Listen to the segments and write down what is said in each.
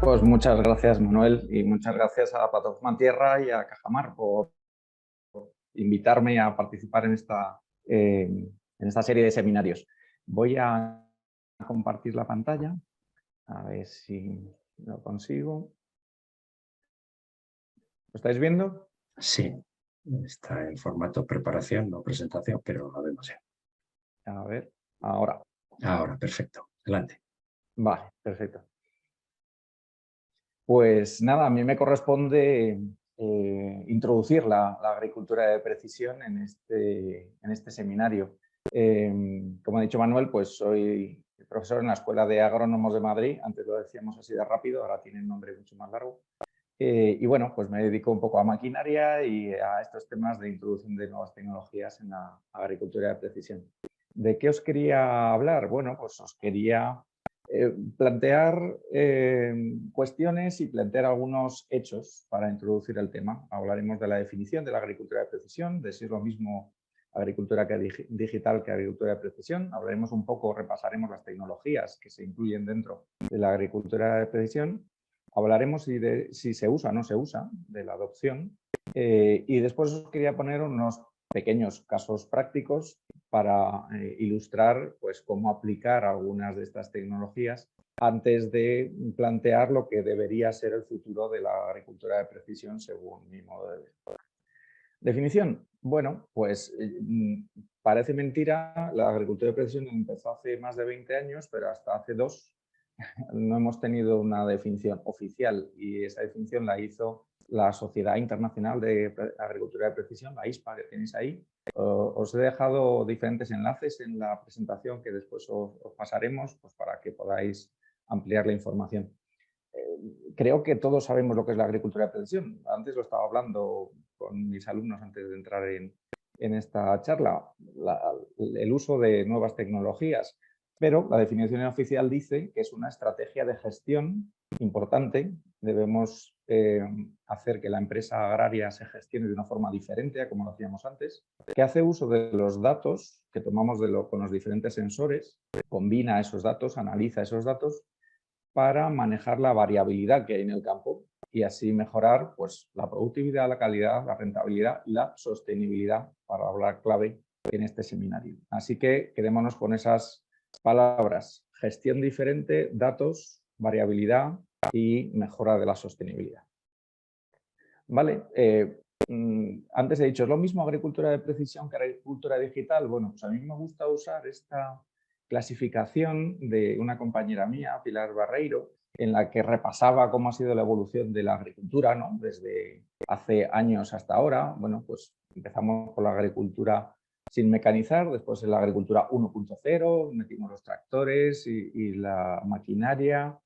Pues muchas gracias, Manuel, y muchas gracias a la Plataforma Tierra y a Cajamar por invitarme a participar en esta serie de seminarios. Voy a compartir la pantalla, a ver si lo consigo. ¿Lo estáis viendo? Sí, está en formato preparación, no presentación, pero lo vemos ya. A ver, ahora. Ahora, perfecto. Adelante. Vale, perfecto. Pues nada, a mí me corresponde introducir la agricultura de precisión en este seminario. Como ha dicho Manuel, pues soy profesor en la Escuela de Agrónomos de Madrid. Antes lo decíamos así de rápido, ahora tiene un nombre mucho más largo. Y bueno, pues me dedico un poco a maquinaria y a estos temas de introducción de nuevas tecnologías en la agricultura de precisión. ¿De qué os quería hablar? Bueno, pues os quería plantear cuestiones y plantear algunos hechos para introducir el tema. Hablaremos de la definición de la agricultura de precisión, de si es lo mismo agricultura digital que agricultura de precisión. Hablaremos un poco, repasaremos las tecnologías que se incluyen dentro de la agricultura de precisión. Hablaremos de si se usa o no se usa, de la adopción. Y después os quería poner unos pequeños casos prácticos para ilustrar pues, cómo aplicar algunas de estas tecnologías antes de plantear lo que debería ser el futuro de la agricultura de precisión según mi modo de ver. Definición. Bueno, pues parece mentira, la agricultura de precisión empezó hace más de 20 años, pero hasta hace 2 no hemos tenido una definición oficial y esa definición la hizo la Sociedad Internacional de Agricultura de Precisión, la ISPA, que tenéis ahí. Os he dejado diferentes enlaces en la presentación que después os pasaremos pues, para que podáis ampliar la información. Creo que todos sabemos lo que es la agricultura de precisión. Antes lo estaba hablando con mis alumnos antes de entrar en esta charla, el uso de nuevas tecnologías. Pero la definición oficial dice que es una estrategia de gestión importante. Debemos hacer que la empresa agraria se gestione de una forma diferente a como lo hacíamos antes, que hace uso de los datos que tomamos con los diferentes sensores, combina esos datos, analiza esos datos para manejar la variabilidad que hay en el campo y así mejorar pues, la productividad, la calidad, la rentabilidad y la sostenibilidad, para hablar clave en este seminario. Así que quedémonos con esas palabras: gestión diferente, datos, variabilidad y mejora de la sostenibilidad. Vale, antes he dicho, ¿es lo mismo agricultura de precisión que agricultura digital? Bueno, pues a mí me gusta usar esta clasificación de una compañera mía, Pilar Barreiro, en la que repasaba cómo ha sido la evolución de la agricultura, ¿no? Desde hace años hasta ahora. Bueno, pues empezamos con la agricultura sin mecanizar, después en la agricultura 1.0, metimos los tractores y la maquinaria.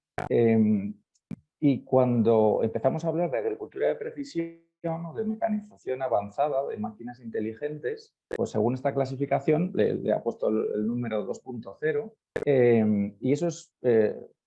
Y cuando empezamos a hablar de agricultura de precisión o de mecanización avanzada, de máquinas inteligentes, pues según esta clasificación le ha puesto el número 2.0 y eso es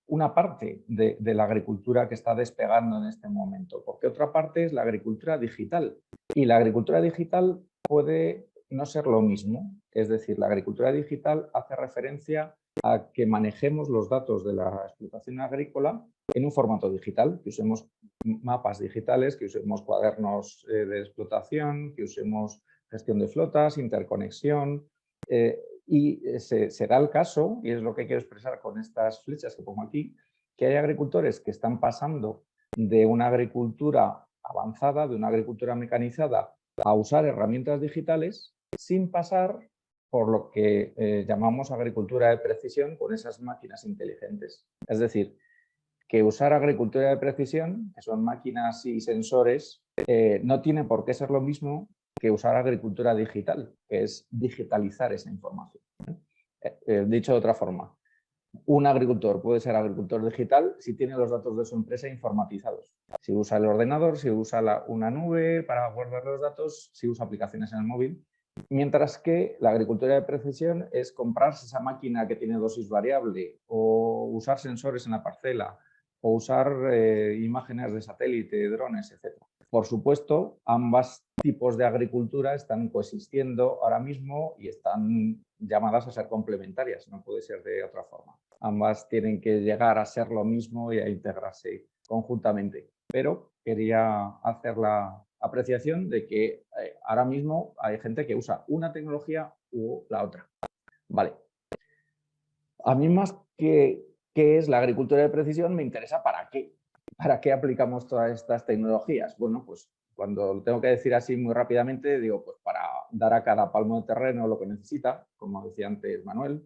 una parte de la agricultura que está despegando en este momento, porque otra parte es la agricultura digital. Y la agricultura digital puede no ser lo mismo, es decir, la agricultura digital hace referencia a que manejemos los datos de la explotación agrícola en un formato digital, que usemos mapas digitales, que usemos cuadernos de explotación, que usemos gestión de flotas, interconexión. Será el caso, y es lo que quiero expresar con estas flechas que pongo aquí, que hay agricultores que están pasando de una agricultura avanzada, de una agricultura mecanizada, a usar herramientas digitales sin pasar por lo que llamamos agricultura de precisión con esas máquinas inteligentes. Es decir, que usar agricultura de precisión, que son máquinas y sensores, no tiene por qué ser lo mismo que usar agricultura digital, que es digitalizar esa información. Dicho de otra forma, un agricultor puede ser agricultor digital si tiene los datos de su empresa informatizados. Si usa el ordenador, si usa una nube para guardar los datos, si usa aplicaciones en el móvil. Mientras que la agricultura de precisión es comprarse esa máquina que tiene dosis variable o usar sensores en la parcela o usar imágenes de satélite, drones, etc. Por supuesto, ambos tipos de agricultura están coexistiendo ahora mismo y están llamadas a ser complementarias, no puede ser de otra forma. Ambas tienen que llegar a ser lo mismo y a integrarse conjuntamente. Pero quería hacer la apreciación de que ahora mismo hay gente que usa una tecnología u la otra. Vale. A mí más que qué es la agricultura de precisión, me interesa para qué. ¿Para qué aplicamos todas estas tecnologías? Bueno, pues cuando lo tengo que decir así muy rápidamente, digo, pues para dar a cada palmo de terreno lo que necesita, como decía antes Manuel,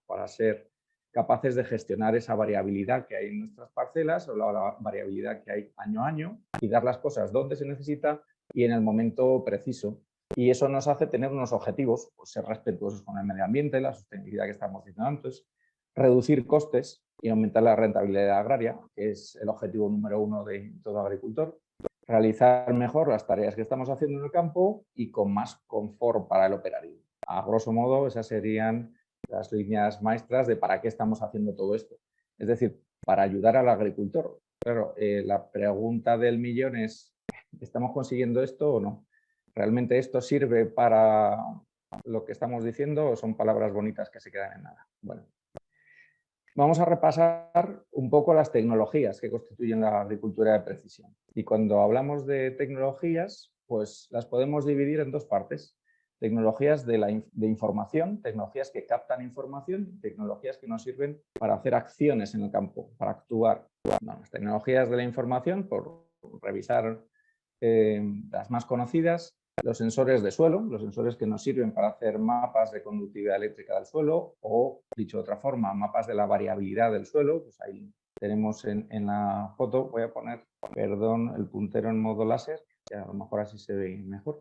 para ser capaces de gestionar esa variabilidad que hay en nuestras parcelas o la variabilidad que hay año a año y dar las cosas donde se necesita y en el momento preciso. Y eso nos hace tener unos objetivos, pues ser respetuosos con el medio ambiente, la sostenibilidad que estamos diciendo antes, reducir costes y aumentar la rentabilidad agraria, que es el objetivo número 1 de todo agricultor, realizar mejor las tareas que estamos haciendo en el campo y con más confort para el operario. A grosso modo, esas serían las líneas maestras de para qué estamos haciendo todo esto. Es decir, para ayudar al agricultor. Claro, la pregunta del millón es, ¿estamos consiguiendo esto o no? ¿Realmente esto sirve para lo que estamos diciendo o son palabras bonitas que se quedan en nada? Bueno, vamos a repasar un poco las tecnologías que constituyen la agricultura de precisión. Y cuando hablamos de tecnologías, pues las podemos dividir en dos partes. Tecnologías de información, tecnologías que captan información, tecnologías que nos sirven para hacer acciones en el campo, para actuar. Bueno, las tecnologías de la información, por revisar las más conocidas, los sensores de suelo, los sensores que nos sirven para hacer mapas de conductividad eléctrica del suelo o, dicho de otra forma, mapas de la variabilidad del suelo. Pues ahí tenemos en la foto, voy a poner, perdón, el puntero en modo láser, que a lo mejor así se ve mejor.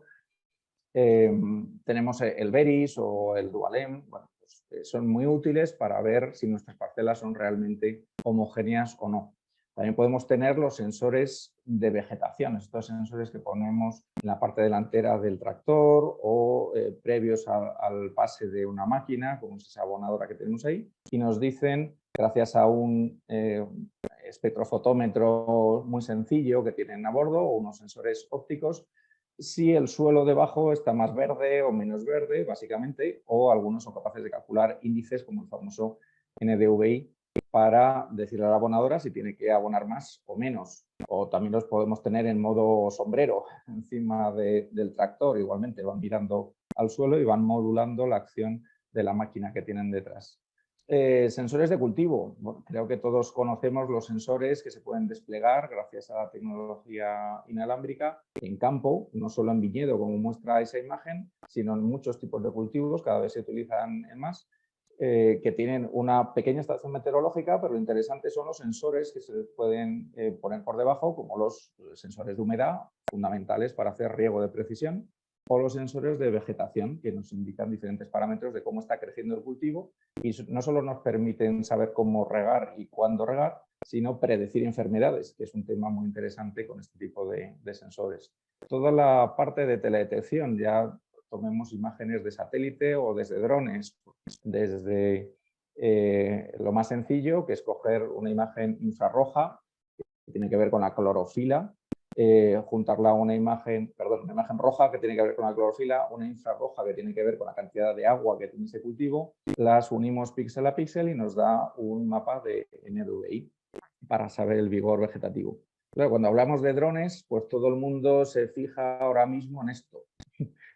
Tenemos el Veris o el Dualem, bueno, pues, son muy útiles para ver si nuestras parcelas son realmente homogéneas o no. También podemos tener los sensores de vegetación, estos sensores que ponemos en la parte delantera del tractor o previos al pase de una máquina, como es esa abonadora que tenemos ahí, y nos dicen, gracias a un espectrofotómetro muy sencillo que tienen a bordo o unos sensores ópticos, si el suelo debajo está más verde o menos verde, básicamente, o algunos son capaces de calcular índices como el famoso NDVI para decirle a la abonadora si tiene que abonar más o menos. O también los podemos tener en modo sombrero encima del tractor, igualmente van mirando al suelo y van modulando la acción de la máquina que tienen detrás. Sensores de cultivo. Bueno, creo que todos conocemos los sensores que se pueden desplegar gracias a la tecnología inalámbrica en campo, no solo en viñedo, como muestra esa imagen, sino en muchos tipos de cultivos, cada vez se utilizan más, que tienen una pequeña estación meteorológica, pero lo interesante son los sensores que se pueden poner por debajo, como los sensores de humedad, fundamentales para hacer riego de precisión, o los sensores de vegetación, que nos indican diferentes parámetros de cómo está creciendo el cultivo y no solo nos permiten saber cómo regar y cuándo regar, sino predecir enfermedades, que es un tema muy interesante con este tipo de sensores. Toda la parte de teledetección, ya tomemos imágenes de satélite o desde drones, desde lo más sencillo, que es coger una imagen infrarroja, que tiene que ver con la clorofila, juntarla a una imagen roja que tiene que ver con la clorofila, una infrarroja que tiene que ver con la cantidad de agua que tiene ese cultivo, las unimos píxel a píxel y nos da un mapa de NDVI para saber el vigor vegetativo. Claro, cuando hablamos de drones, pues todo el mundo se fija ahora mismo en esto.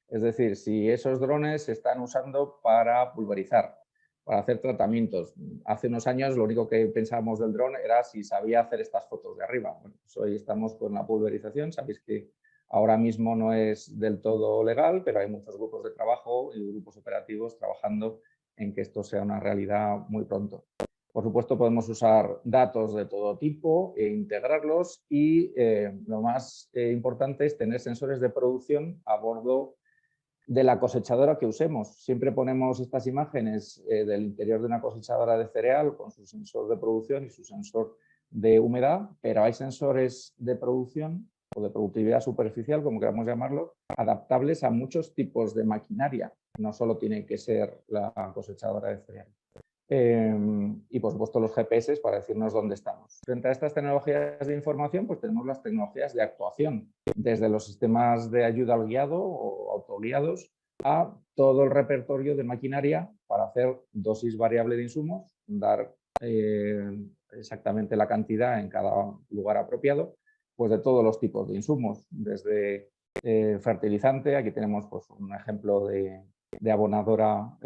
Es decir, si esos drones se están usando para pulverizar, para hacer tratamientos. Hace unos años lo único que pensábamos del dron era si sabía hacer estas fotos de arriba. Bueno, pues hoy estamos con la pulverización. Sabéis que ahora mismo no es del todo legal, pero hay muchos grupos de trabajo y grupos operativos trabajando en que esto sea una realidad muy pronto. Por supuesto, podemos usar datos de todo tipo e integrarlos y lo más importante es tener sensores de producción a bordo de la cosechadora que usemos. Siempre ponemos estas imágenes del interior de una cosechadora de cereal con su sensor de producción y su sensor de humedad, pero hay sensores de producción o de productividad superficial, como queramos llamarlo, adaptables a muchos tipos de maquinaria. No solo tiene que ser la cosechadora de cereal. Y por supuesto los GPS para decirnos dónde estamos. Frente a estas tecnologías de información, pues tenemos las tecnologías de actuación, desde los sistemas de ayuda al guiado o autoguiados a todo el repertorio de maquinaria para hacer dosis variable de insumos, dar exactamente la cantidad en cada lugar apropiado, pues de todos los tipos de insumos, desde fertilizante, aquí tenemos pues, un ejemplo de abonadora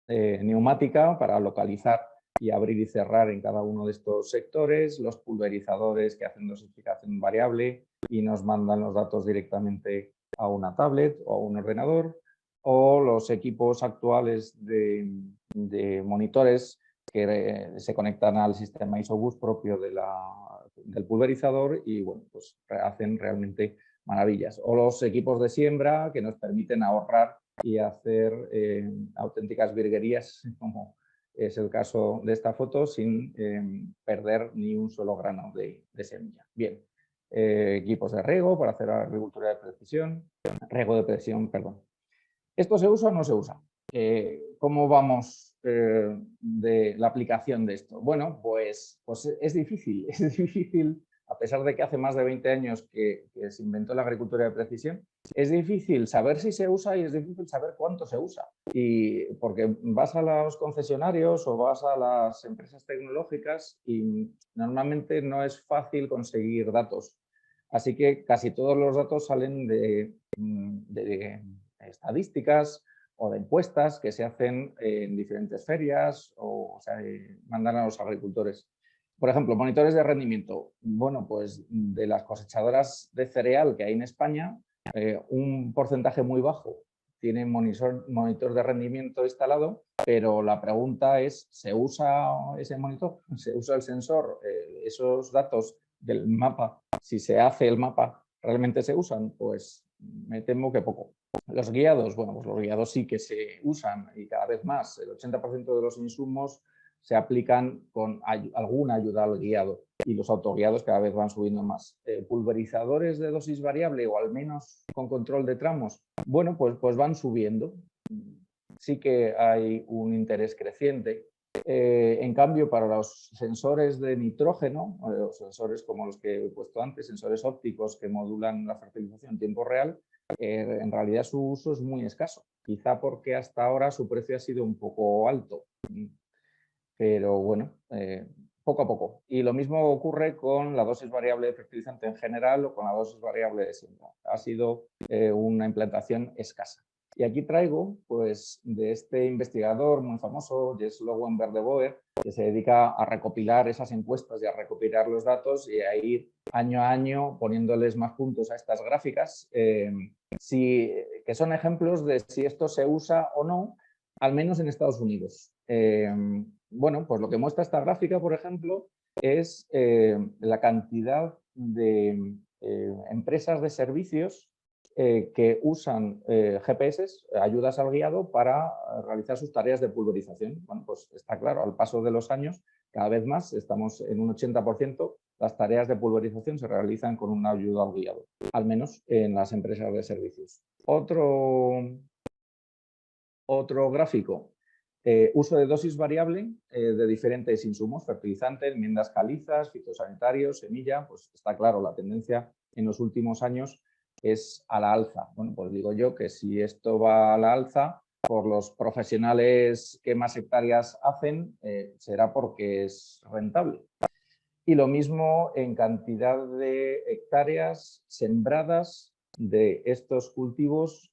neumática para localizar y abrir y cerrar en cada uno de estos sectores, los pulverizadores que hacen dosificación variable y nos mandan los datos directamente a una tablet o a un ordenador, o los equipos actuales de monitores que se conectan al sistema ISOBUS propio del pulverizador y bueno, pues hacen realmente maravillas. O los equipos de siembra que nos permiten ahorrar y hacer auténticas virguerías, como es el caso de esta foto, sin perder ni un solo grano de semilla. Bien, equipos de riego para hacer agricultura de precisión, riego de precisión, perdón. ¿Esto se usa o no se usa? ¿Cómo vamos de la aplicación de esto? Bueno, pues es difícil, a pesar de que hace más de 20 años que se inventó la agricultura de precisión, es difícil saber si se usa y es difícil saber cuánto se usa. Y porque vas a los concesionarios o vas a las empresas tecnológicas y normalmente no es fácil conseguir datos. Así que casi todos los datos salen de estadísticas o de encuestas que se hacen en diferentes ferias o sea, mandan a los agricultores. Por ejemplo, monitores de rendimiento. Bueno, pues de las cosechadoras de cereal que hay en España, un porcentaje muy bajo tiene monitor de rendimiento instalado, pero la pregunta es, ¿se usa ese monitor? ¿Se usa el sensor? ¿Esos datos del mapa, si se hace el mapa, realmente se usan? Pues me temo que poco. Los guiados, bueno, pues los guiados sí que se usan y cada vez más. El 80% de los insumos se aplican con alguna ayuda al guiado y los autoguiados cada vez van subiendo más. Pulverizadores de dosis variable o al menos con control de tramos, bueno, pues van subiendo. Sí que hay un interés creciente. En cambio, para los sensores de nitrógeno, los sensores como los que he puesto antes, sensores ópticos que modulan la fertilización en tiempo real, en realidad su uso es muy escaso. Quizá porque hasta ahora su precio ha sido un poco alto. Pero bueno, poco a poco. Y lo mismo ocurre con la dosis variable de fertilizante en general o con la dosis variable de siembra. Ha sido una implantación escasa. Y aquí traigo, pues, de este investigador muy famoso, Jens Lowenberg de Boer, que se dedica a recopilar esas encuestas y a recopilar los datos y a ir año a año poniéndoles más puntos a estas gráficas, que son ejemplos de si esto se usa o no, al menos en Estados Unidos. Bueno, pues lo que muestra esta gráfica, por ejemplo, es la cantidad de empresas de servicios que usan GPS, ayudas al guiado, para realizar sus tareas de pulverización. Bueno, pues está claro, al paso de los años, cada vez más, estamos en un 80%, las tareas de pulverización se realizan con una ayuda al guiado, al menos en las empresas de servicios. Otro gráfico, uso de dosis variable de diferentes insumos, fertilizante, enmiendas calizas, fitosanitarios, semilla, pues está claro, la tendencia en los últimos años es a la alza. Bueno, pues digo yo que si esto va a la alza, por los profesionales que más hectáreas hacen, será porque es rentable. Y lo mismo en cantidad de hectáreas sembradas de estos cultivos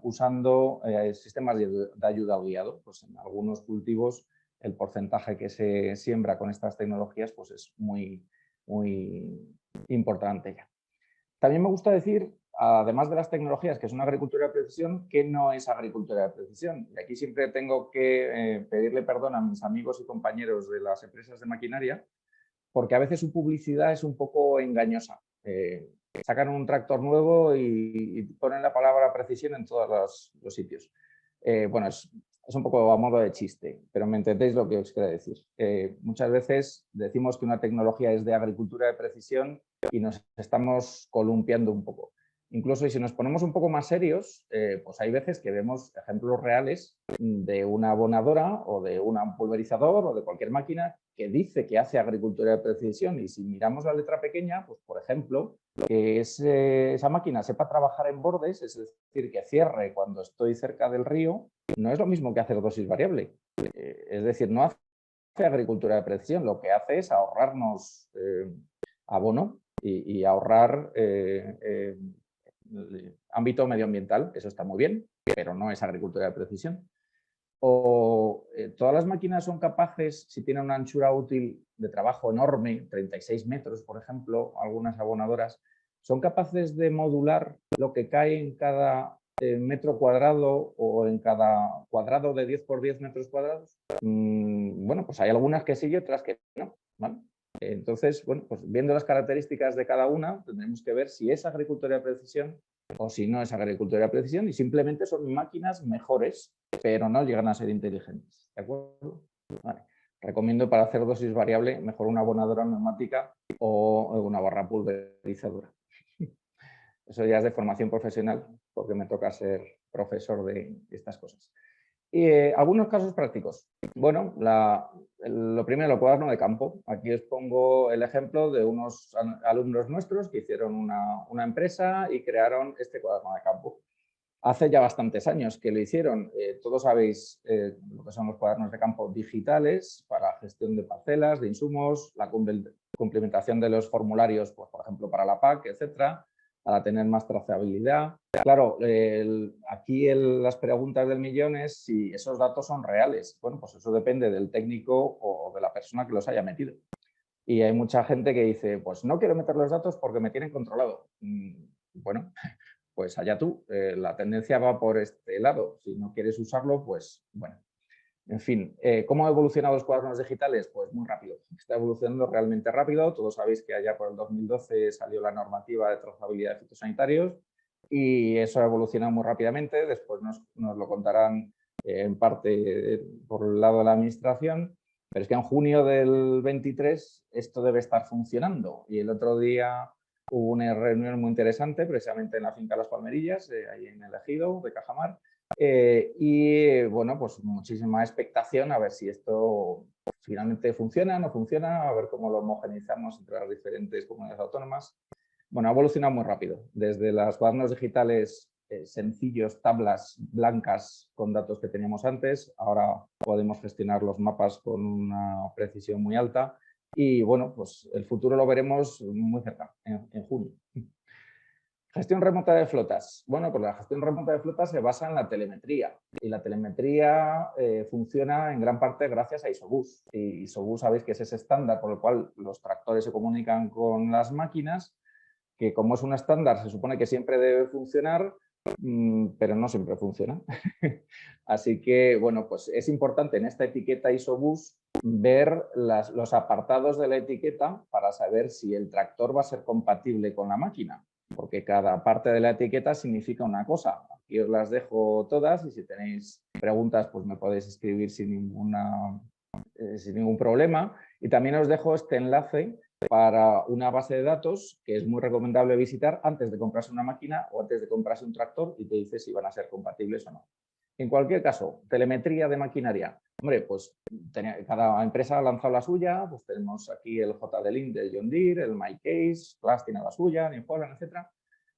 usando sistemas de ayuda al guiado. Pues en algunos cultivos el porcentaje que se siembra con estas tecnologías pues es muy importante ya. También me gusta decir, además de las tecnologías, que es una agricultura de precisión, que no es agricultura de precisión. Y aquí siempre tengo que pedirle perdón a mis amigos y compañeros de las empresas de maquinaria, porque a veces su publicidad es un poco engañosa. Sacan un tractor nuevo y ponen la palabra precisión en todos los sitios. Bueno, es un poco a modo de chiste, pero me entendéis lo que os quiero decir. Muchas veces decimos que una tecnología es de agricultura de precisión y nos estamos columpiando un poco. Incluso, y si nos ponemos un poco más serios, pues hay veces que vemos ejemplos reales de una abonadora o de un pulverizador o de cualquier máquina que dice que hace agricultura de precisión, y si miramos la letra pequeña, pues por ejemplo, que esa máquina sepa trabajar en bordes, es decir, que cierre cuando estoy cerca del río, no es lo mismo que hacer dosis variable. Es decir, no hace agricultura de precisión, lo que hace es ahorrarnos abono y ahorrar ámbito medioambiental. Eso está muy bien, pero no es agricultura de precisión. O todas las máquinas son capaces, si tienen una anchura útil de trabajo enorme, 36 metros, por ejemplo, algunas abonadoras, son capaces de modular lo que cae en cada metro cuadrado o en cada cuadrado de 10 por 10 metros cuadrados. Bueno, pues hay algunas que sí y otras que no, ¿vale? Entonces, bueno, pues viendo las características de cada una, tendremos que ver si es agricultura de precisión o si no es agricultura de precisión y simplemente son máquinas mejores, pero no llegan a ser inteligentes. ¿De acuerdo? Vale. Recomiendo para hacer dosis variable mejor una abonadora neumática o una barra pulverizadora. Eso ya es de formación profesional, porque me toca ser profesor de estas cosas. Y algunos casos prácticos. Bueno, lo primero, el cuaderno de campo. Aquí os pongo el ejemplo de unos alumnos nuestros que hicieron una empresa y crearon este cuaderno de campo. Hace ya bastantes años que lo hicieron. Todos sabéis lo que son los cuadernos de campo digitales para gestión de parcelas, de insumos, la complementación de los formularios, pues, por ejemplo, para la PAC, etcétera, para tener más trazabilidad. Claro, aquí las preguntas del millón es si esos datos son reales. Bueno, pues eso depende del técnico o de la persona que los haya metido. Y hay mucha gente que dice, pues no quiero meter los datos porque me tienen controlado. Bueno, pues allá tú. La tendencia va por este lado. Si no quieres usarlo, pues bueno. En fin, ¿cómo han evolucionado los cuadernos digitales? Pues muy rápido. Está evolucionando realmente rápido. Todos sabéis que allá por el 2012 salió la normativa de trazabilidad de fitosanitarios y eso ha evolucionado muy rápidamente. Después nos lo contarán en parte por el lado de la administración. Pero es que en junio del 23 esto debe estar funcionando. Y el otro día hubo una reunión muy interesante, precisamente en la finca Las Palmerillas, ahí en el Ejido de Cajamar. Y bueno, pues muchísima expectación a ver si esto finalmente funciona, no funciona, a ver cómo lo homogeneizamos entre las diferentes comunidades autónomas. Bueno, ha evolucionado muy rápido, desde los cuadernos digitales sencillos, tablas blancas con datos que teníamos antes, ahora podemos gestionar los mapas con una precisión muy alta y bueno, pues el futuro lo veremos muy cerca, en junio. Gestión remota de flotas. Bueno, pues la gestión remota de flotas se basa en la telemetría y la telemetría funciona en gran parte gracias a Isobus. Y Isobus sabéis que es ese estándar por el cual los tractores se comunican con las máquinas, que como es un estándar se supone que siempre debe funcionar, pero no siempre funciona. Así que, bueno, pues es importante en esta etiqueta Isobus ver los apartados de la etiqueta para saber si el tractor va a ser compatible con la máquina, porque cada parte de la etiqueta significa una cosa. Aquí os las dejo todas y si tenéis preguntas, pues me podéis escribir sin ningún problema. Y también os dejo este enlace para una base de datos que es muy recomendable visitar antes de comprarse una máquina o antes de comprarse un tractor y te dice si van a ser compatibles o no. En cualquier caso, telemetría de maquinaria. Hombre, pues cada empresa ha lanzado la suya, pues tenemos aquí el JD-Link de John Deere, el MyCase, Class tiene la suya, New Holland, etc.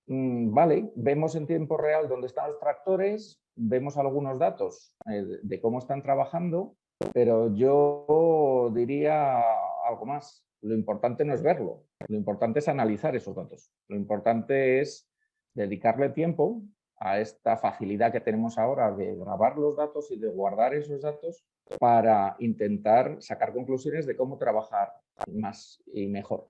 Vale, vemos en tiempo real dónde están los tractores, vemos algunos datos de cómo están trabajando, pero yo diría algo más. Lo importante no es verlo, lo importante es analizar esos datos. Lo importante es dedicarle tiempo a esta facilidad que tenemos ahora de grabar los datos y de guardar esos datos para intentar sacar conclusiones de cómo trabajar más y mejor.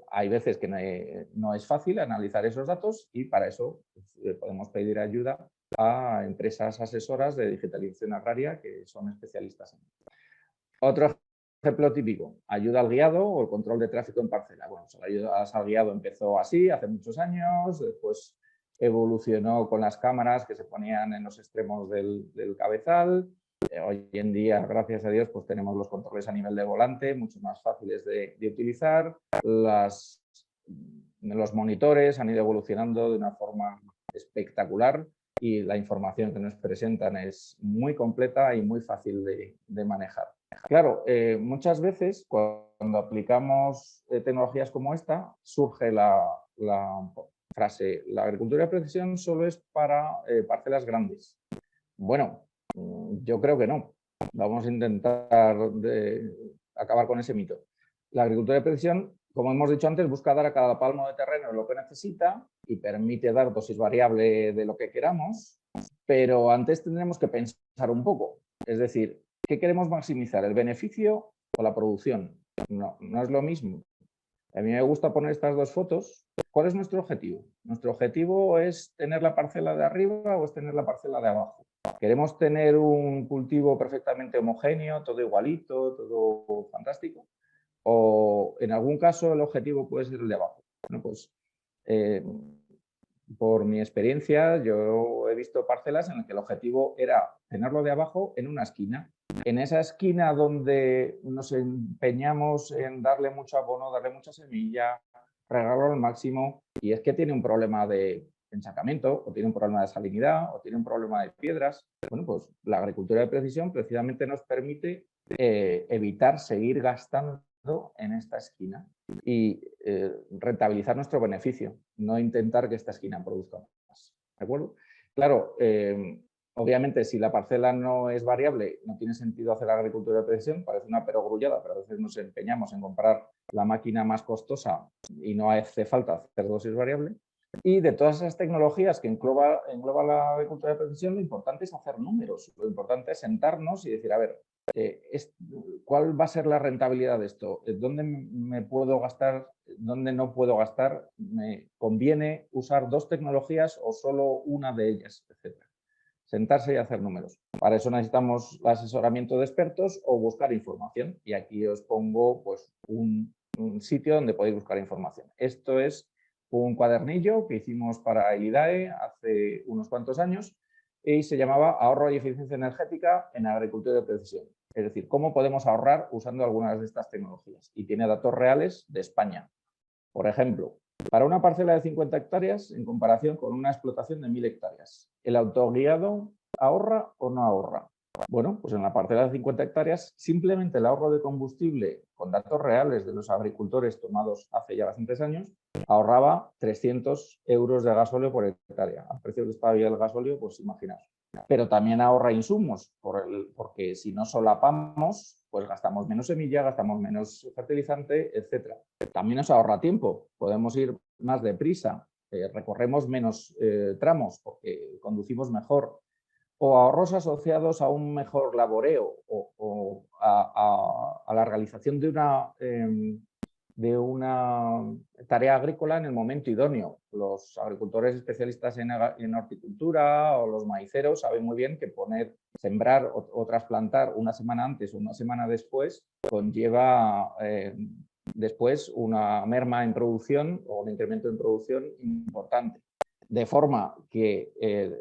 Hay veces que no es fácil analizar esos datos y para eso pues, podemos pedir ayuda a empresas asesoras de digitalización agraria que son especialistas en ello. Otro ejemplo típico, ayuda al guiado o el control de tráfico en parcela. Bueno, la ayuda al guiado empezó así hace muchos años, después evolucionó con las cámaras que se ponían en los extremos del cabezal. Hoy en día, gracias a Dios, pues tenemos los controles a nivel de volante, mucho más fáciles de utilizar. Los monitores han ido evolucionando de una forma espectacular y la información que nos presentan es muy completa y muy fácil de manejar. Claro, muchas veces cuando aplicamos tecnologías como esta, surge la frase, la agricultura de precisión solo es para parcelas grandes. Bueno, yo creo que no. Vamos a intentar acabar con ese mito. La agricultura de precisión, como hemos dicho antes, busca dar a cada palmo de terreno lo que necesita y permite dar dosis variable de lo que queramos, pero antes tendremos que pensar un poco. Es decir, ¿qué queremos maximizar? ¿El beneficio o la producción? No, no es lo mismo. A mí me gusta poner estas dos fotos. ¿Cuál es nuestro objetivo? ¿Nuestro objetivo es tener la parcela de arriba o es tener la parcela de abajo? ¿Queremos tener un cultivo perfectamente homogéneo, todo igualito, todo fantástico? ¿O en algún caso el objetivo puede ser el de abajo? Bueno, pues por mi experiencia yo he visto parcelas en las que el objetivo era tenerlo de abajo en una esquina. En esa esquina donde nos empeñamos en darle mucho abono, darle mucha semilla, regarlo al máximo, y es que tiene un problema de encharcamiento, o tiene un problema de salinidad, o tiene un problema de piedras. Bueno, pues la agricultura de precisión precisamente nos permite evitar seguir gastando en esta esquina y rentabilizar nuestro beneficio, no intentar que esta esquina produzca más. ¿De acuerdo? Claro, obviamente, si la parcela no es variable, no tiene sentido hacer agricultura de precisión, parece una perogrullada, pero a veces nos empeñamos en comprar la máquina más costosa y no hace falta hacer dosis variable. Y de todas esas tecnologías que engloba la agricultura de precisión, lo importante es hacer números, lo importante es sentarnos y decir, a ver, ¿cuál va a ser la rentabilidad de esto? ¿Dónde me puedo gastar? ¿Dónde no puedo gastar? ¿Me conviene usar dos tecnologías o solo una de ellas? Etcétera. Sentarse y hacer números. Para eso necesitamos el asesoramiento de expertos o buscar información. Y aquí os pongo pues, un sitio donde podéis buscar información. Esto es un cuadernillo que hicimos para el IDAE hace unos cuantos años y se llamaba Ahorro y eficiencia energética en agricultura de precisión. Es decir, cómo podemos ahorrar usando algunas de estas tecnologías. Y tiene datos reales de España. Por ejemplo, para una parcela de 50 hectáreas en comparación con una explotación de 1000 hectáreas, ¿el autoguiado ahorra o no ahorra? Bueno, pues en la parcela de 50 hectáreas, simplemente el ahorro de combustible, con datos reales de los agricultores tomados hace ya bastantes años, ahorraba 300 euros de gasóleo por hectárea. Al precio que está hoy el gasóleo, pues imaginaos. Pero también ahorra insumos, porque si no solapamos, pues gastamos menos semilla, gastamos menos fertilizante, etcétera. También nos ahorra tiempo, podemos ir más deprisa, recorremos menos tramos porque conducimos mejor, o ahorros asociados a un mejor laboreo o a la realización de una tarea agrícola en el momento idóneo. Los agricultores especialistas en horticultura o los maiceros saben muy bien que sembrar o trasplantar una semana antes o una semana después conlleva después una merma en producción o un incremento en producción importante. De forma que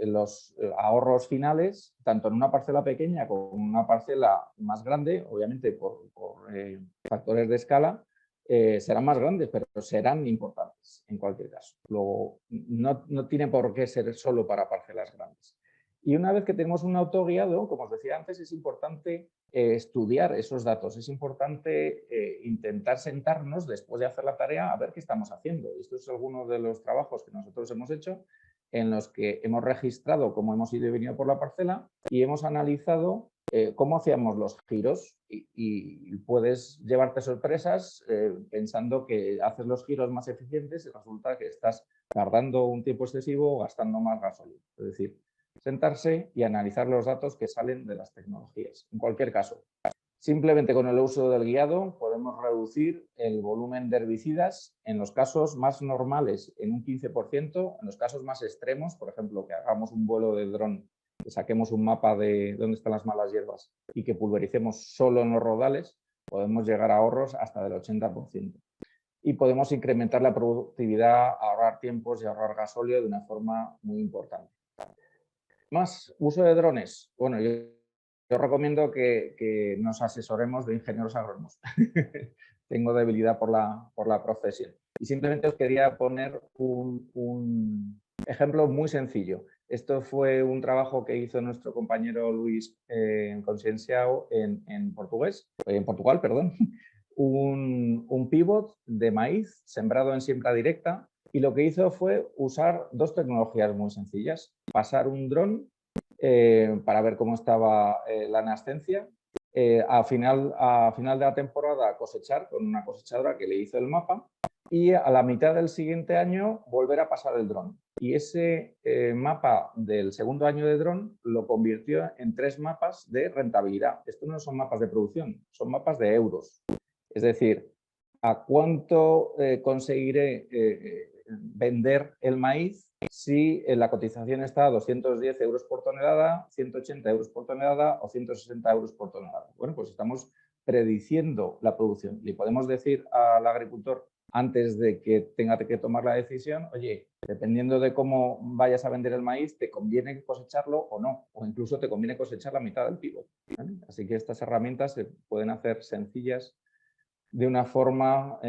los ahorros finales, tanto en una parcela pequeña como en una parcela más grande, obviamente por factores de escala, serán más grandes, pero serán importantes en cualquier caso. Luego, no tiene por qué ser solo para parcelas grandes. Y una vez que tenemos un autoguiado, como os decía antes, es importante estudiar esos datos. Es importante intentar sentarnos después de hacer la tarea a ver qué estamos haciendo. Esto es alguno de los trabajos que nosotros hemos hecho en los que hemos registrado cómo hemos ido y venido por la parcela y hemos analizado cómo hacíamos los giros y puedes llevarte sorpresas pensando que haces los giros más eficientes y resulta que estás tardando un tiempo excesivo o gastando más gasolina. Es decir, sentarse y analizar los datos que salen de las tecnologías. En cualquier caso, simplemente con el uso del guiado podemos reducir el volumen de herbicidas en los casos más normales en un 15%, en los casos más extremos, por ejemplo, que hagamos un vuelo de dron, que saquemos un mapa de dónde están las malas hierbas y que pulvericemos solo en los rodales, podemos llegar a ahorros hasta del 80%. Y podemos incrementar la productividad, ahorrar tiempos y ahorrar gasóleo de una forma muy importante. Más uso de drones. Bueno, yo recomiendo que nos asesoremos de ingenieros agrónomos. Tengo debilidad por la profesión. Y simplemente os quería poner un ejemplo muy sencillo. Esto fue un trabajo que hizo nuestro compañero Luis Concienciao en Portugal, perdón. Un pivot de maíz sembrado en siembra directa. Y lo que hizo fue usar dos tecnologías muy sencillas. Pasar un dron para ver cómo estaba la nascencia. A final de la temporada cosechar con una cosechadora que le hizo el mapa y a la mitad del siguiente año volver a pasar el dron. Y ese mapa del segundo año de dron lo convirtió en 3 mapas de rentabilidad. Estos no son mapas de producción, son mapas de euros. Es decir, ¿a cuánto conseguiré vender el maíz si la cotización está a 210 euros por tonelada, 180 euros por tonelada o 160 euros por tonelada? Bueno, pues estamos prediciendo la producción. Le podemos decir al agricultor antes de que tenga que tomar la decisión, oye, dependiendo de cómo vayas a vender el maíz, te conviene cosecharlo o no, o incluso te conviene cosechar la mitad del pivot, ¿vale? Así que estas herramientas se pueden hacer sencillas de una forma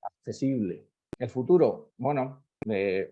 accesible. El futuro, bueno,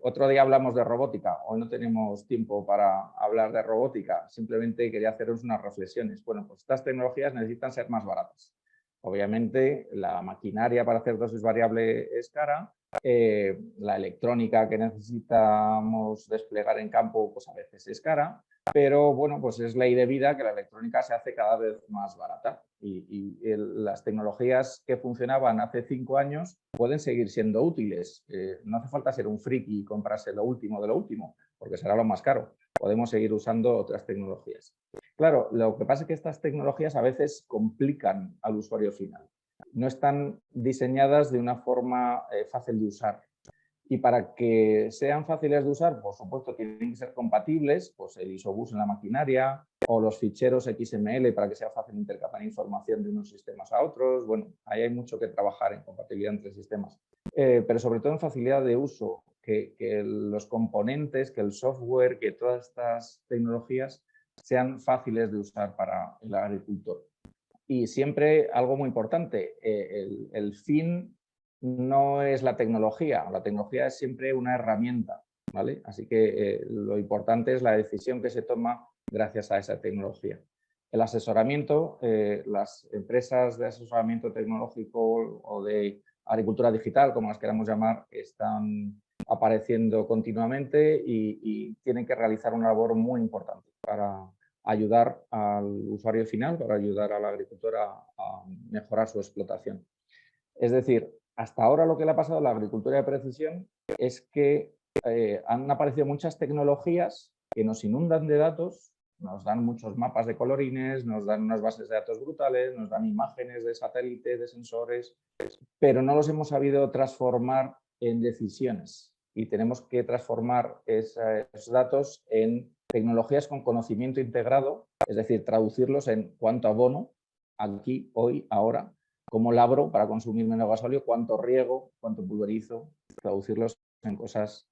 otro día hablamos de robótica, hoy no tenemos tiempo para hablar de robótica, simplemente quería haceros unas reflexiones. Bueno, pues estas tecnologías necesitan ser más baratas. Obviamente, la maquinaria para hacer dosis variable es cara, la electrónica que necesitamos desplegar en campo, pues a veces es cara, pero bueno, pues es ley de vida que la electrónica se hace cada vez más barata y las tecnologías que funcionaban hace 5 años pueden seguir siendo útiles. No hace falta ser un friki y comprarse lo último de lo último, porque será lo más caro. Podemos seguir usando otras tecnologías. Claro, lo que pasa es que estas tecnologías a veces complican al usuario final. No están diseñadas de una forma fácil de usar. Y para que sean fáciles de usar, por supuesto, tienen que ser compatibles, pues el isobus en la maquinaria o los ficheros XML para que sea fácil intercambiar información de unos sistemas a otros. Bueno, ahí hay mucho que trabajar en compatibilidad entre sistemas. Pero sobre todo en facilidad de uso, que los componentes, que el software, que todas estas tecnologías sean fáciles de usar para el agricultor. Y siempre algo muy importante, el fin no es la tecnología es siempre una herramienta, ¿vale? Así que lo importante es la decisión que se toma gracias a esa tecnología. El asesoramiento, las empresas de asesoramiento tecnológico o de agricultura digital, como las queramos llamar, están apareciendo continuamente y tienen que realizar una labor muy importante para ayudar al usuario final, para ayudar al agricultor a mejorar su explotación. Es decir, hasta ahora lo que le ha pasado a la agricultura de precisión es que han aparecido muchas tecnologías que nos inundan de datos, nos dan muchos mapas de colorines, nos dan unas bases de datos brutales, nos dan imágenes de satélite, de sensores, pero no los hemos sabido transformar en decisiones y tenemos que transformar esos datos en tecnologías con conocimiento integrado, es decir, traducirlos en cuánto abono, aquí, hoy, ahora, cómo labro para consumir menos gasóleo, cuánto riego, cuánto pulverizo, traducirlos en cosas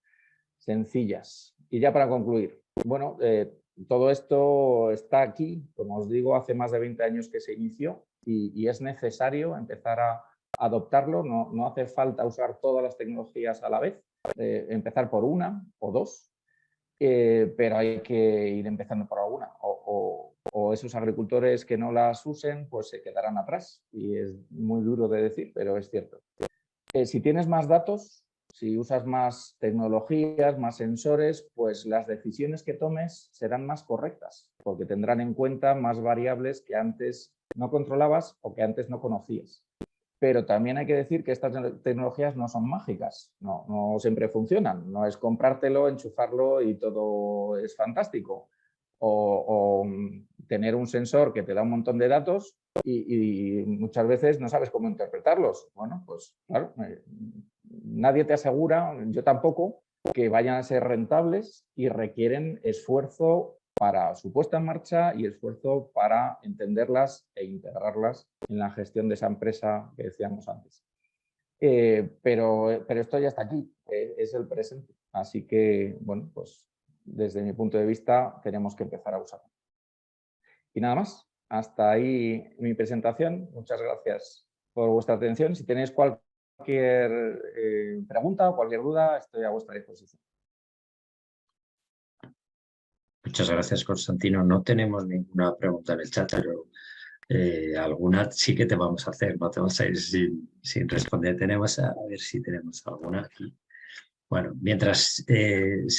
sencillas. Y ya para concluir, bueno, todo esto está aquí, como os digo, hace más de 20 años que se inició y es necesario empezar a adoptarlo, no hace falta usar todas las tecnologías a la vez, empezar por una o dos, pero hay que ir empezando por alguna. O esos agricultores que no las usen, pues se quedarán atrás. Y es muy duro de decir, pero es cierto. Si tienes más datos, si usas más tecnologías, más sensores, pues las decisiones que tomes serán más correctas, porque tendrán en cuenta más variables que antes no controlabas o que antes no conocías. Pero también hay que decir que estas tecnologías no son mágicas, no siempre funcionan. No es comprártelo, enchufarlo y todo es fantástico. O tener un sensor que te da un montón de datos y muchas veces no sabes cómo interpretarlos. Bueno, pues claro, nadie te asegura, yo tampoco, que vayan a ser rentables y requieren esfuerzo para su puesta en marcha y esfuerzo para entenderlas e integrarlas en la gestión de esa empresa que decíamos antes. Pero esto ya está aquí, es el presente. Así que, bueno, pues desde mi punto de vista tenemos que empezar a usarlo. Y nada más, hasta ahí mi presentación. Muchas gracias por vuestra atención. Si tenéis cualquier pregunta o cualquier duda, estoy a vuestra disposición. Muchas gracias, Constantino. No tenemos ninguna pregunta en el chat, pero alguna sí que te vamos a hacer. No te vamos a ir sin responder. A ver si tenemos alguna aquí. Bueno, mientras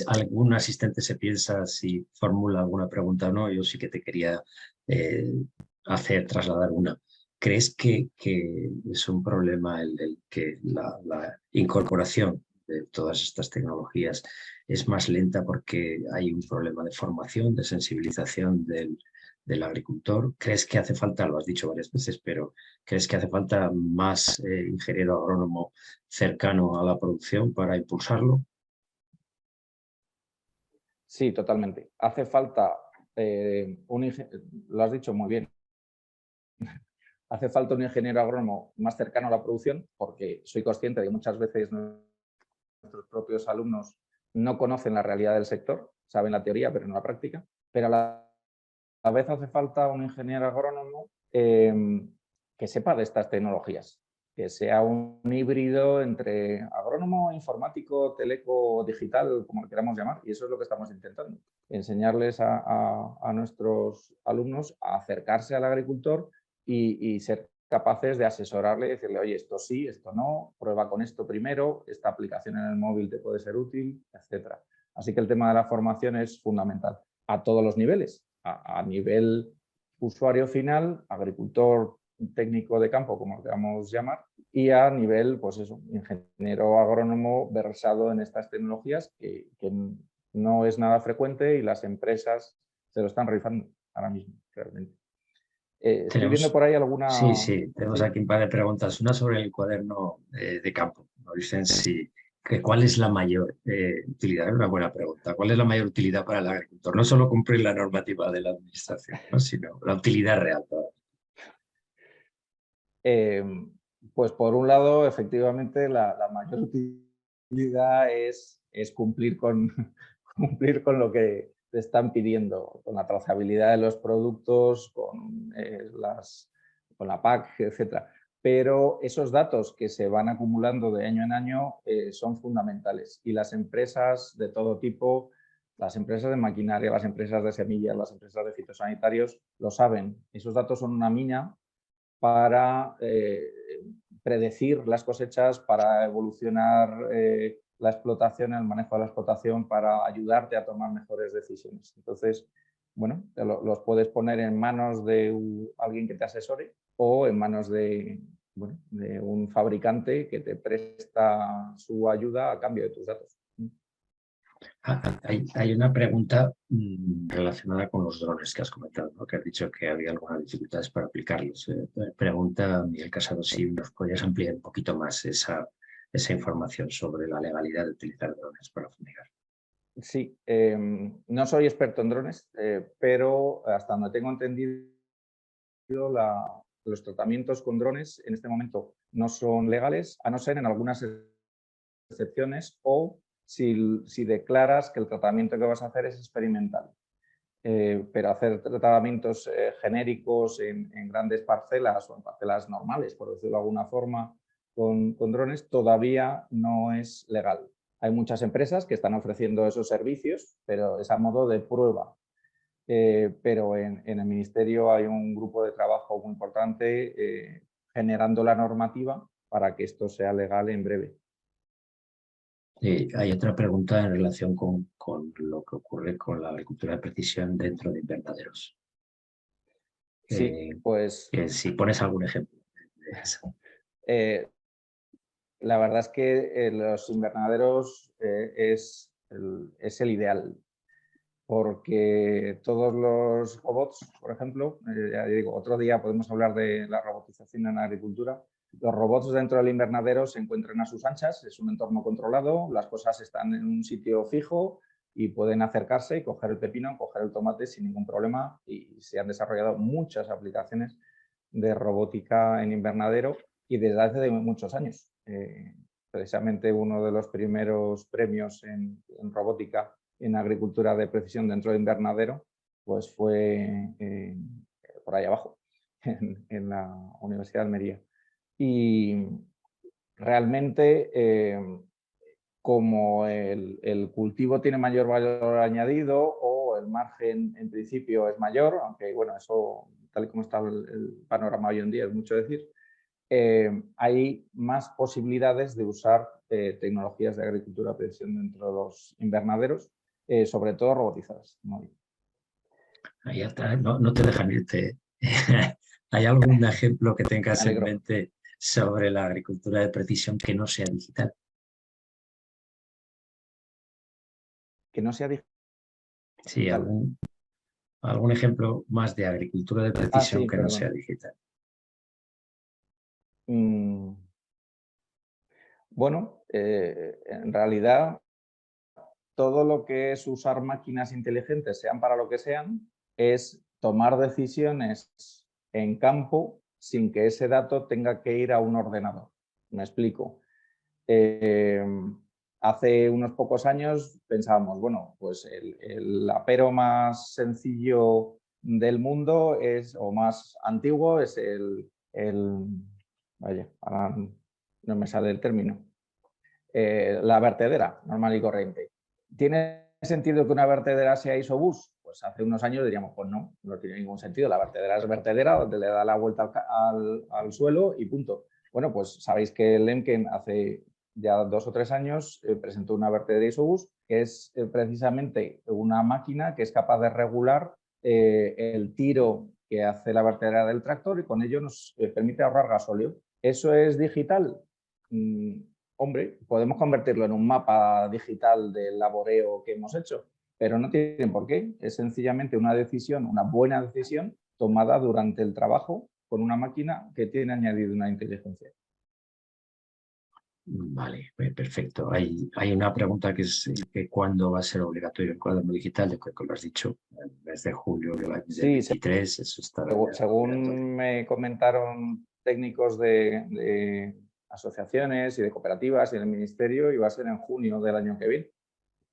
algún asistente se piensa si formula alguna pregunta o no, yo sí que te quería eh, trasladar una. ¿Crees que es un problema el que la incorporación de todas estas tecnologías es más lenta porque hay un problema de formación, de sensibilización del agricultor? ¿Crees que hace falta, lo has dicho varias veces, pero crees que hace falta más ingeniero agrónomo cercano a la producción para impulsarlo? Sí, totalmente. Hace falta, lo has dicho muy bien, hace falta un ingeniero agrónomo más cercano a la producción, porque soy consciente de que muchas veces nuestros propios alumnos no conocen la realidad del sector, saben la teoría, pero no la práctica, pero a la vez hace falta un ingeniero agrónomo que sepa de estas tecnologías, que sea un híbrido entre agrónomo, informático, teleco, digital, como lo queramos llamar, y eso es lo que estamos intentando, enseñarles a nuestros alumnos a acercarse al agricultor y ser capaces de asesorarle y decirle, oye, esto sí, esto no, prueba con esto primero, esta aplicación en el móvil te puede ser útil, etc. Así que el tema de la formación es fundamental a todos los niveles, a nivel usuario final, agricultor, técnico de campo, como lo queramos llamar, y a nivel, pues eso, ingeniero agrónomo versado en estas tecnologías que no es nada frecuente y las empresas se lo están rifando ahora mismo, realmente. Estoy viendo Tenemos, por ahí sí, alguna... sí, tenemos ¿Sí? aquí un par de preguntas. Una sobre el cuaderno de campo. Nos dicen ¿cuál es la mayor utilidad? Es una buena pregunta. ¿Cuál es la mayor utilidad para el agricultor? No solo cumplir la normativa de la administración, ¿no? Sino la utilidad real. Eh, pues por un lado, efectivamente, la mayor utilidad es cumplir con, cumplir con lo que te están pidiendo, con la trazabilidad de los productos, con la PAC, etc. Pero esos datos que se van acumulando de año en año son fundamentales y las empresas de todo tipo, las empresas de maquinaria, las empresas de semillas, las empresas de fitosanitarios, lo saben. Esos datos son una mina para predecir las cosechas, para evolucionar la explotación, el manejo de la explotación, para ayudarte a tomar mejores decisiones. Entonces, bueno, los puedes poner en manos de alguien que te asesore o en manos bueno, de un fabricante que te presta su ayuda a cambio de tus datos. Hay una pregunta relacionada con los drones que has comentado, ¿no? Que has dicho que había algunas dificultades para aplicarlos. Pregunta Miguel Casado si nos podrías ampliar un poquito más esa información sobre la legalidad de utilizar drones para fumigar. Sí, no soy experto en drones, pero hasta donde tengo entendido, los tratamientos con drones en este momento no son legales, a no ser en algunas excepciones o si declaras que el tratamiento que vas a hacer es experimental. Pero hacer tratamientos genéricos en grandes parcelas o en parcelas normales, por decirlo de alguna forma, con drones, todavía no es legal. Hay muchas empresas que están ofreciendo esos servicios, pero es a modo de prueba. Pero en el Ministerio hay un grupo de trabajo muy importante generando la normativa para que esto sea legal en breve. Hay otra pregunta en relación con lo que ocurre con la agricultura de precisión dentro de invernaderos. Sí, pues Si pones algún ejemplo de eso. la verdad es que los invernaderos es el ideal, porque todos los robots, por ejemplo, ya digo, otro día podemos hablar de la robotización en la agricultura. Los robots dentro del invernadero se encuentran a sus anchas, es un entorno controlado, las cosas están en un sitio fijo y pueden acercarse y coger el pepino, coger el tomate sin ningún problema, y se han desarrollado muchas aplicaciones de robótica en invernadero y desde hace muchos años. Precisamente uno de los primeros premios en robótica en agricultura de precisión dentro de invernadero, pues fue por ahí abajo, en la Universidad de Almería. Y realmente, como el cultivo tiene mayor valor añadido o el margen en principio es mayor, aunque bueno, eso tal y como está el panorama hoy en día es mucho decir, hay más posibilidades de usar tecnologías de agricultura de precisión dentro de los invernaderos, sobre todo robotizadas. Ahí está, no te dejan irte. ¿Hay algún ejemplo que Me tengas en alegro. mente sobre la agricultura de precisión que no sea digital? Que no sea Sí, digital. algún ejemplo más de agricultura de Ah, precisión sí, que no sea perdón. digital. Mm, bueno, en realidad todo lo que es usar máquinas inteligentes, sean para lo que sean, es tomar decisiones en campo sin que ese dato tenga que ir a un ordenador. Me explico. Eh, hace unos pocos años pensábamos, bueno, pues el apero más sencillo del mundo es, o más antiguo es vaya, ahora no me sale el término, la vertedera normal y corriente. ¿Tiene sentido que una vertedera sea isobús? Pues hace unos años diríamos, pues no, no tiene ningún sentido. La vertedera es vertedera, donde le da la vuelta al suelo y punto. Bueno, pues sabéis que Lemken hace ya 2 o 3 años presentó una vertedera isobús, que es precisamente una máquina que es capaz de regular el tiro que hace la vertedera del tractor y con ello nos permite ahorrar gasóleo. ¿Eso es digital? Hombre, podemos convertirlo en un mapa digital del laboreo que hemos hecho, pero no tiene por qué. Es sencillamente una decisión, una buena decisión tomada durante el trabajo con una máquina que tiene añadido una inteligencia. Vale, perfecto. Hay una pregunta que es que ¿cuándo va a ser obligatorio el cuaderno digital? Yo creo que lo has dicho, en el mes de julio del Sí, 23, eso estará ya obligatorio. según me comentaron técnicos de asociaciones y de cooperativas y del ministerio, iba a ser en junio del año que viene.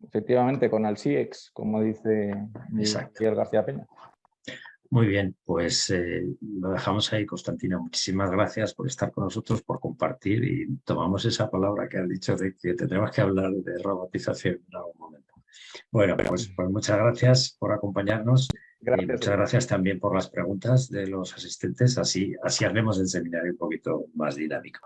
Efectivamente, con el CIEX, como dice Exacto. Miguel García Peña. Muy bien, pues lo dejamos ahí, Constantino. Muchísimas gracias por estar con nosotros, por compartir y tomamos esa palabra que has dicho de que tendremos que hablar de robotización en algún momento. Bueno, pues muchas gracias por acompañarnos y Gracias a muchas ti. gracias también por las preguntas de los asistentes. Así haremos el seminario un poquito más dinámico.